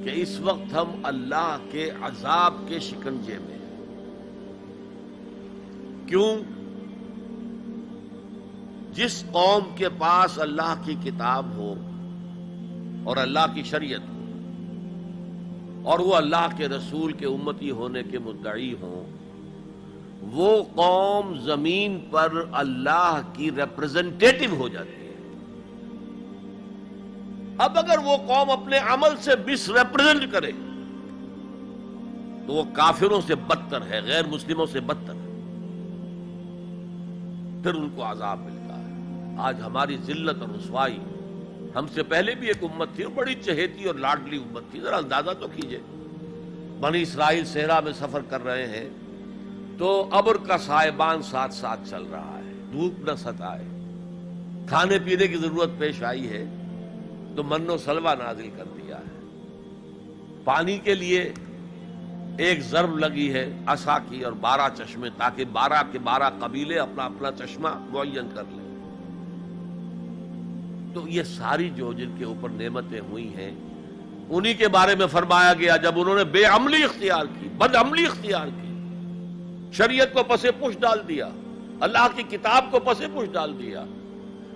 کہ اس وقت ہم اللہ کے عذاب کے شکنجے میں ہیں۔ کیوں؟ جس قوم کے پاس اللہ کی کتاب ہو اور اللہ کی شریعت ہو اور وہ اللہ کے رسول کے امتی ہونے کے مدعی ہوں، وہ قوم زمین پر اللہ کی ریپرزنٹیٹو ہو جاتی ہے۔ اب اگر وہ قوم اپنے عمل سے مس ریپرزینٹ کرے تو وہ کافروں سے بدتر ہے، غیر مسلموں سے بدتر ہے، پھر ان کو عذاب ملتا ہے۔ آج ہماری ذلت اور رسوائی، ہم سے پہلے بھی ایک امت تھی اور بڑی چہیتی اور لاڈلی امت تھی، ذرا اندازہ تو کیجئے، بنی اسرائیل صحرا میں سفر کر رہے ہیں تو ابر کا سائبان ساتھ ساتھ چل رہا ہے، دھوپ نہ ستائے، کھانے پینے کی ضرورت پیش آئی ہے تو من و سلوہ نازل کر دیا ہے، پانی کے لیے ایک ضرب لگی ہے عصا کی اور 12 چشمے، تاکہ 12 کے 12 قبیلے اپنا اپنا چشمہ معین کر لیں۔ تو یہ ساری جو جن کے اوپر نعمتیں ہوئی ہیں انہی کے بارے میں فرمایا گیا جب انہوں نے بے عملی اختیار کی، بد عملی اختیار کی، شریعت کو پس پش ڈال دیا، اللہ کی کتاب کو پس پش ڈال دیا۔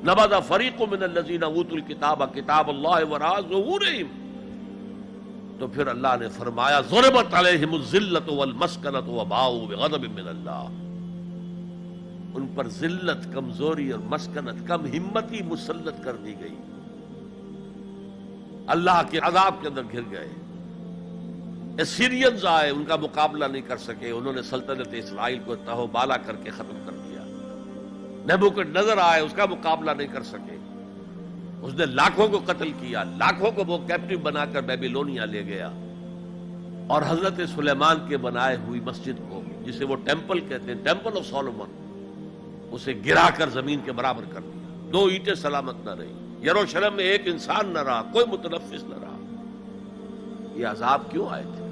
نبذ فریق من الذین اوتوا الکتاب کتاب اللہ وراء ظہورہم، تو پھر اللہ نے فرمایا ضربت علیہم الذلۃ والمسکنۃ وباؤوا بغضب من اللہ، ان پر ذلت، کمزوری اور مسکنت، کم ہمتی مسلط کر دی گئی، اللہ کے عذاب کے اندر گر گئے۔ اسیرینز آئے، ان کا مقابلہ نہیں کر سکے، انہوں نے سلطنت اسرائیل کو تہو بالا کر کے ختم کر دیا۔ نیبوکڈنیزر آئے، اس کا مقابلہ نہیں کر سکے، اس نے لاکھوں کو قتل کیا، لاکھوں کو وہ کیپٹیو بنا کر بیبیلونیا لے گیا، اور حضرت سلیمان کے بنائے ہوئی مسجد کو، جسے وہ ٹیمپل کہتے ہیں، ٹیمپل آف سولومن، اسے گرا کر زمین کے برابر کر دیا، 2 اینٹیں سلامت نہ رہی، یروشلم میں ایک انسان نہ رہا، کوئی متنفس نہ رہا۔ یہ عذاب کیوں آئے تھے؟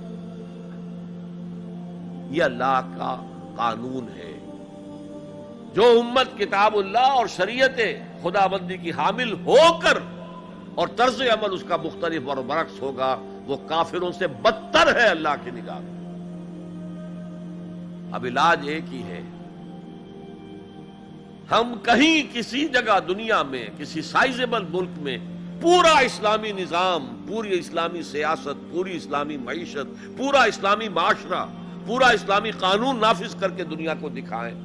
یہ اللہ کا قانون ہے۔ جو امت کتاب اللہ اور شریعت خدا بندی کی حامل ہو کر اور طرز عمل اس کا مختلف اور برعکس ہوگا، وہ کافروں سے بدتر ہے اللہ کی نگاہ میں۔ اب علاج ایک ہی ہے، ہم کہیں کسی جگہ دنیا میں کسی سائزیبل ملک میں پورا اسلامی نظام، پوری اسلامی سیاست، پوری اسلامی معیشت، پورا اسلامی معاشرہ، پورا اسلامی قانون نافذ کر کے دنیا کو دکھائیں،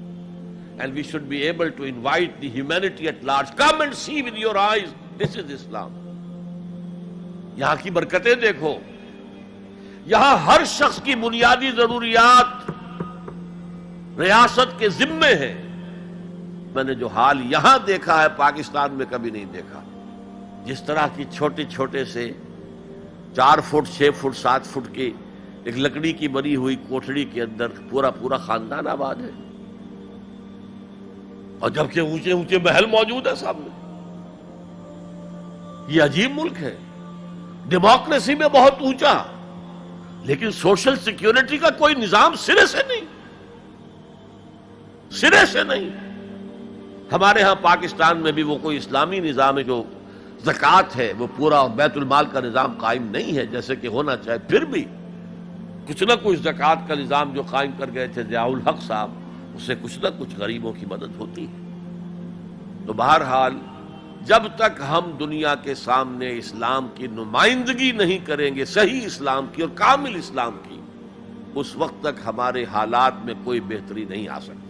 and we should be able to invite the humanity at large, come and see with your eyes, this is Islam۔ یہاں کی برکتیں دیکھو، یہاں ہر شخص کی بنیادی ضروریات ریاست کے ذمے ہیں۔ میں نے جو حال یہاں دیکھا ہے پاکستان میں کبھی نہیں دیکھا، جس طرح کی چھوٹے چھوٹے سے 4 فٹ 6 فٹ 7 فٹ کی ایک لکڑی کی بنی ہوئی کوٹھڑی کے اندر پورا خاندان آباد ہے، اور جبکہ اونچے اونچے محل موجود ہے سامنے۔ یہ عجیب ملک ہے، ڈیموکریسی میں بہت اونچا، لیکن سوشل سیکیورٹی کا کوئی نظام سرے سے نہیں، سرے سے نہیں۔ ہمارے ہاں پاکستان میں بھی وہ کوئی اسلامی نظام ہے، جو زکوٰۃ ہے وہ پورا، اور بیت المال کا نظام قائم نہیں ہے جیسے کہ ہونا چاہے، پھر بھی کچھ نہ کچھ زکوٰۃ کا نظام جو قائم کر گئے تھے ضیاء الحق صاحب، اس سے کچھ نہ کچھ غریبوں کی مدد ہوتی ہے۔ تو بہرحال جب تک ہم دنیا کے سامنے اسلام کی نمائندگی نہیں کریں گے، صحیح اسلام کی اور کامل اسلام کی، اس وقت تک ہمارے حالات میں کوئی بہتری نہیں آ سکتی۔